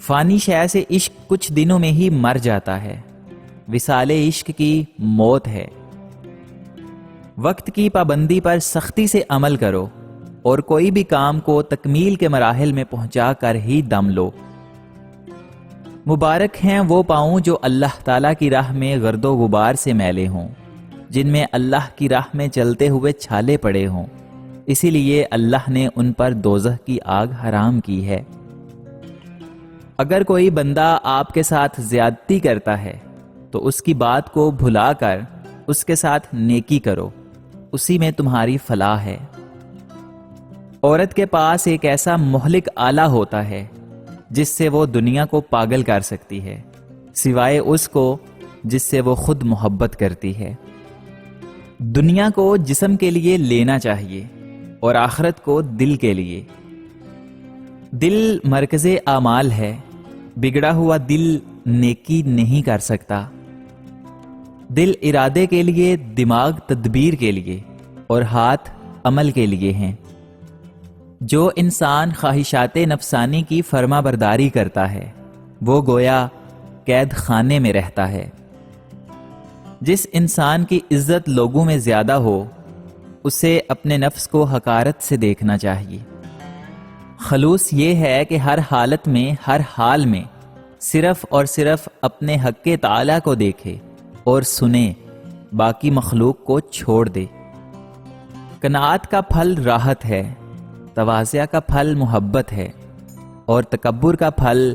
فانی شے سے عشق کچھ دنوں میں ہی مر جاتا ہے، وصال عشق کی موت ہے۔ وقت کی پابندی پر سختی سے عمل کرو اور کوئی بھی کام کو تکمیل کے مراحل میں پہنچا کر ہی دم لو۔ مبارک ہیں وہ پاؤں جو اللہ تعالیٰ کی راہ میں گرد و غبار سے میلے ہوں، جن میں اللہ کی راہ میں چلتے ہوئے چھالے پڑے ہوں، اسی لیے اللہ نے ان پر دوزخ کی آگ حرام کی ہے۔ اگر کوئی بندہ آپ کے ساتھ زیادتی کرتا ہے تو اس کی بات کو بھلا کر اس کے ساتھ نیکی کرو، اسی میں تمہاری فلاح ہے۔ عورت کے پاس ایک ایسا مہلک آلہ ہوتا ہے جس سے وہ دنیا کو پاگل کر سکتی ہے، سوائے اس کو جس سے وہ خود محبت کرتی ہے۔ دنیا کو جسم کے لیے لینا چاہیے اور آخرت کو دل کے لیے۔ دل مرکز اعمال ہے، بگڑا ہوا دل نیکی نہیں کر سکتا۔ دل ارادے کے لیے، دماغ تدبیر کے لیے اور ہاتھ عمل کے لیے ہیں۔ جو انسان خواہشات نفسانی کی فرما برداری کرتا ہے وہ گویا قید خانے میں رہتا ہے۔ جس انسان کی عزت لوگوں میں زیادہ ہو اسے اپنے نفس کو حقارت سے دیکھنا چاہیے۔ خلوص یہ ہے کہ ہر حالت میں، ہر حال میں صرف اور صرف اپنے حق تعالیٰ کو دیکھے اور سنے، باقی مخلوق کو چھوڑ دے۔ قناعت کا پھل راحت ہے، تواضع کا پھل محبت ہے اور تکبر کا پھل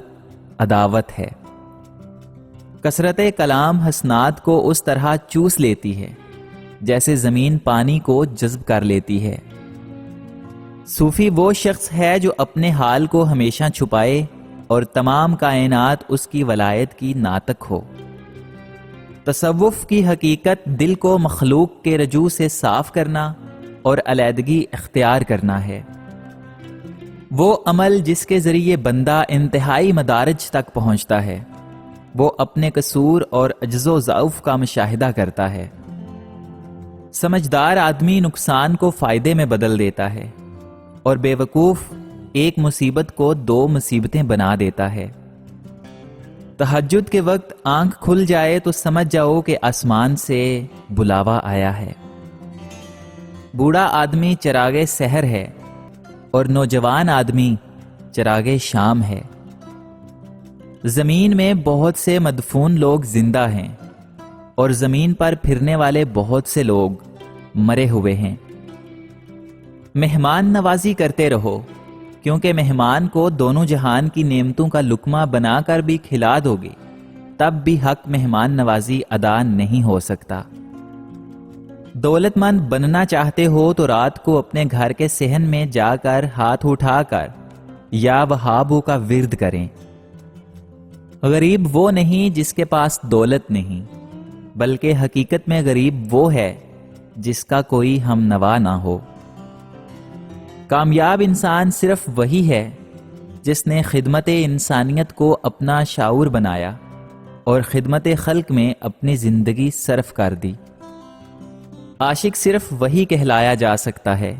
عداوت ہے۔ کثرت کلام حسنات کو اس طرح چوس لیتی ہے جیسے زمین پانی کو جذب کر لیتی ہے۔ صوفی وہ شخص ہے جو اپنے حال کو ہمیشہ چھپائے اور تمام کائنات اس کی ولایت کی ناطق ہو۔ تصوف کی حقیقت دل کو مخلوق کے رجوع سے صاف کرنا اور علیحدگی اختیار کرنا ہے۔ وہ عمل جس کے ذریعے بندہ انتہائی مدارج تک پہنچتا ہے، وہ اپنے قصور اور عجز و ضعف کا مشاہدہ کرتا ہے۔ سمجھدار آدمی نقصان کو فائدے میں بدل دیتا ہے اور بے وقوف ایک مصیبت کو دو مصیبتیں بنا دیتا ہے۔ تہجد کے وقت آنکھ کھل جائے تو سمجھ جاؤ کہ آسمان سے بلاوا آیا ہے۔ بوڑھا آدمی چراغ سحر ہے اور نوجوان آدمی چراغ شام ہے۔ زمین میں بہت سے مدفون لوگ زندہ ہیں اور زمین پر پھرنے والے بہت سے لوگ مرے ہوئے ہیں۔ مہمان نوازی کرتے رہو، کیونکہ مہمان کو دونوں جہان کی نعمتوں کا لقمہ بنا کر بھی کھلا دو گے تب بھی حق مہمان نوازی ادا نہیں ہو سکتا۔ دولت مند بننا چاہتے ہو تو رات کو اپنے گھر کے صحن میں جا کر ہاتھ اٹھا کر یا وہابو کا ورد کریں۔ غریب وہ نہیں جس کے پاس دولت نہیں، بلکہ حقیقت میں غریب وہ ہے جس کا کوئی ہم نوا نہ ہو۔ کامیاب انسان صرف وہی ہے جس نے خدمت انسانیت کو اپنا شعور بنایا اور خدمت خلق میں اپنی زندگی صرف کر دی۔ عاشق صرف وہی کہلایا جا سکتا ہے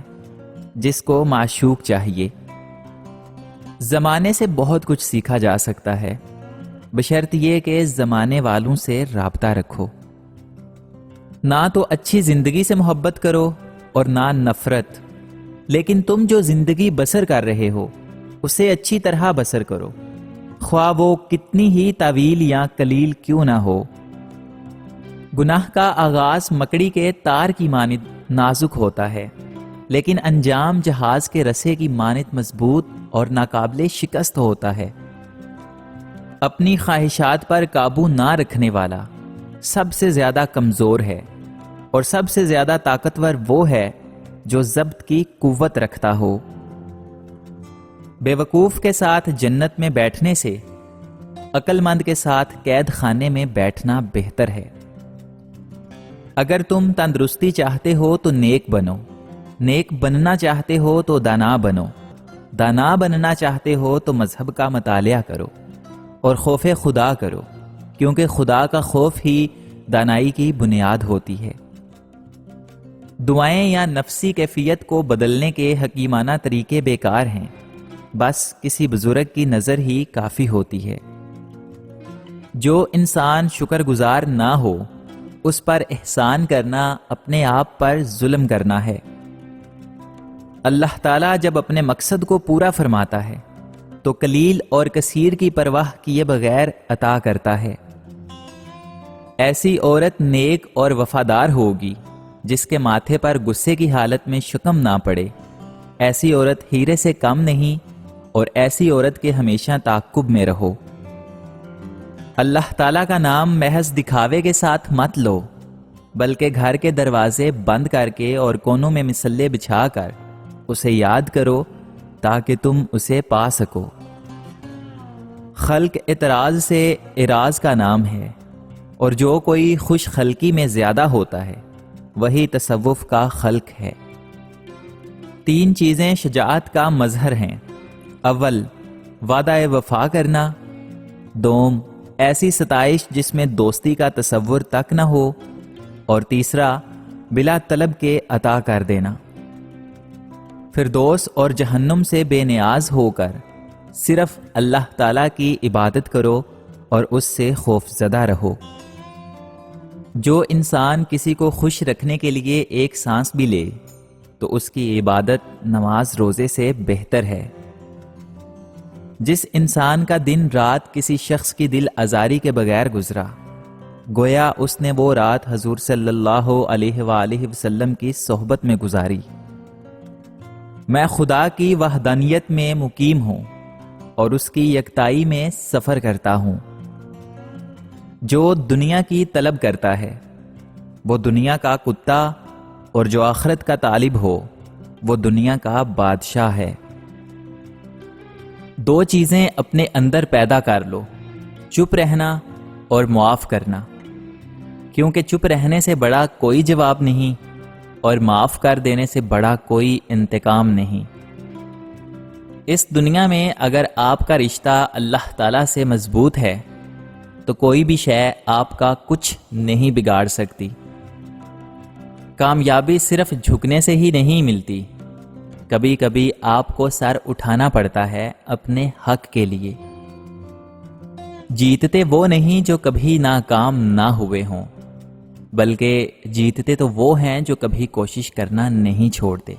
جس کو معشوق چاہیے۔ زمانے سے بہت کچھ سیکھا جا سکتا ہے، بشرط یہ کہ زمانے والوں سے رابطہ رکھو۔ نہ تو اچھی زندگی سے محبت کرو اور نہ نفرت، لیکن تم جو زندگی بسر کر رہے ہو اسے اچھی طرح بسر کرو، خواہ وہ کتنی ہی طویل یا قلیل کیوں نہ ہو۔ گناہ کا آغاز مکڑی کے تار کی مانند نازک ہوتا ہے، لیکن انجام جہاز کے رسے کی مانند مضبوط اور ناقابل شکست ہوتا ہے۔ اپنی خواہشات پر قابو نہ رکھنے والا سب سے زیادہ کمزور ہے، اور سب سے زیادہ طاقتور وہ ہے جو ضبط کی قوت رکھتا ہو۔ بے وقوف کے ساتھ جنت میں بیٹھنے سے عقل مند کے ساتھ قید خانے میں بیٹھنا بہتر ہے۔ اگر تم تندرستی چاہتے ہو تو نیک بنو، نیک بننا چاہتے ہو تو دانا بنو، دانا بننا چاہتے ہو تو مذہب کا مطالعہ کرو اور خوف خدا کرو، کیونکہ خدا کا خوف ہی دانائی کی بنیاد ہوتی ہے۔ دعائیں یا نفسی کیفیت کو بدلنے کے حکیمانہ طریقے بیکار ہیں، بس کسی بزرگ کی نظر ہی کافی ہوتی ہے۔ جو انسان شکر گزار نہ ہو اس پر احسان کرنا اپنے آپ پر ظلم کرنا ہے۔ اللہ تعالیٰ جب اپنے مقصد کو پورا فرماتا ہے تو قلیل اور کثیر کی پرواہ کیے بغیر عطا کرتا ہے۔ ایسی عورت نیک اور وفادار ہوگی جس کے ماتھے پر غصے کی حالت میں شکم نہ پڑے۔ ایسی عورت ہیرے سے کم نہیں، اور ایسی عورت کے ہمیشہ تعاقب میں رہو۔ اللہ تعالیٰ کا نام محض دکھاوے کے ساتھ مت لو، بلکہ گھر کے دروازے بند کر کے اور کونوں میں مصلے بچھا کر اسے یاد کرو تاکہ تم اسے پا سکو۔ خلق اعتراض سے اعراض کا نام ہے، اور جو کوئی خوش خلقی میں زیادہ ہوتا ہے وہی تصوف کا خلق ہے۔ 3 چیزیں شجاعت کا مظہر ہیں۔ اول، وعدہ وفا کرنا۔ دوم، ایسی ستائش جس میں دوستی کا تصور تک نہ ہو۔ اور تیسرا، بلا طلب کے عطا کر دینا۔ فردوس اور جہنم سے بے نیاز ہو کر صرف اللہ تعالیٰ کی عبادت کرو اور اس سے خوف زدہ رہو۔ جو انسان کسی کو خوش رکھنے کے لیے ایک سانس بھی لے تو اس کی عبادت نماز روزے سے بہتر ہے۔ جس انسان کا دن رات کسی شخص کی دل آزاری کے بغیر گزرا، گویا اس نے وہ رات حضور صلی اللہ علیہ وآلہ وسلم کی صحبت میں گزاری۔ میں خدا کی وحدانیت میں مقیم ہوں اور اس کی یکتائی میں سفر کرتا ہوں۔ جو دنیا کی طلب کرتا ہے وہ دنیا کا کتا، اور جو آخرت کا طالب ہو وہ دنیا کا بادشاہ ہے۔ 2 چیزیں اپنے اندر پیدا کر لو، چپ رہنا اور معاف کرنا، کیونکہ چپ رہنے سے بڑا کوئی جواب نہیں اور معاف کر دینے سے بڑا کوئی انتقام نہیں۔ اس دنیا میں اگر آپ کا رشتہ اللہ تعالیٰ سے مضبوط ہے تو کوئی بھی شے آپ کا کچھ نہیں بگاڑ سکتی۔ کامیابی صرف جھکنے سے ہی نہیں ملتی، کبھی کبھی آپ کو سر اٹھانا پڑتا ہے اپنے حق کے لیے۔ جیتتے وہ نہیں جو کبھی ناکام نہ ہوئے ہوں، بلکہ جیتتے تو وہ ہیں جو کبھی کوشش کرنا نہیں چھوڑتے۔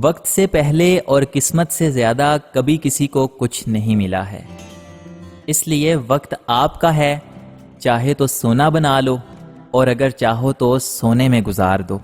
وقت سے پہلے اور قسمت سے زیادہ کبھی کسی کو کچھ نہیں ملا ہے، اس لیے وقت آپ کا ہے، چاہے تو سونا بنا لو اور اگر چاہو تو سونے میں گزار دو۔